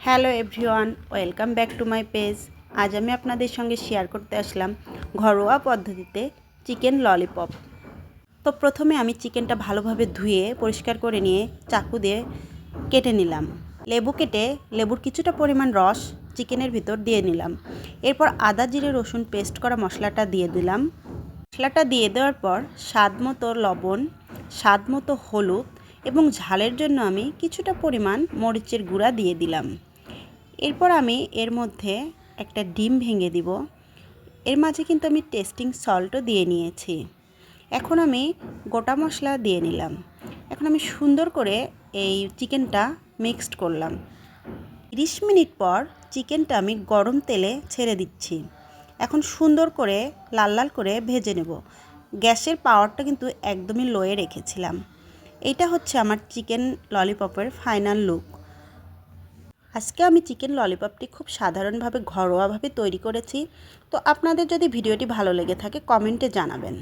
Hello everyone, welcome back to my page. আজ আমি আপনাদের সঙ্গে শেয়ার করতে আসলাম ঘরোয়া পদ্ধতিতে চিকেন ললিপপ। তো প্রথমে আমি চিকেনটা ভালোভাবে ধুয়ে পরিষ্কার করে নিয়ে চাকু দিয়ে কেটে নিলাম। লেবু কেটে লেবুর কিছুটা পরিমাণ রস চিকেনের ভিতর দিয়ে নিলাম। এরপর আদা জিরে রসুন পেস্ট করা মশলাটা দিয়ে দিলাম। মশলাটা দিয়ে দেওয়ার পর স্বাদ মতো লবণ, স্বাদ মতো হলুদ এবং ঝালের জন্য আমি কিছুটা পরিমাণ মরিচের গুঁড়া দিয়ে দিলাম। এরপর আমি এর মধ্যে একটা ডিম ভেঙে দিব। এর মাঝে কিন্তু আমি টেস্টিং সল্টও দিয়ে নিয়েছি। এখন আমি গোটা মশলা দিয়ে নিলাম। এখন আমি সুন্দর করে এই চিকেনটা মিক্সড করলাম। 30 মিনিট পর চিকেনটা আমি গরম তেলে ছেড়ে দিচ্ছি। এখন সুন্দর করে লাল লাল করে ভেজে নেব। গ্যাসের পাওয়ারটা কিন্তু একদমই লোয়ে রেখেছিলাম। এইটা হচ্ছে আমার চিকেন ললিপপের ফাইনাল লুক। আজকে আমি চিকেন ললিপপটি খুব সাধারণভাবে ঘরোয়াভাবে তৈরি করেছি। তো আপনাদের যদি ভিডিওটি ভালো লেগে থাকে কমেন্টে জানাবেন।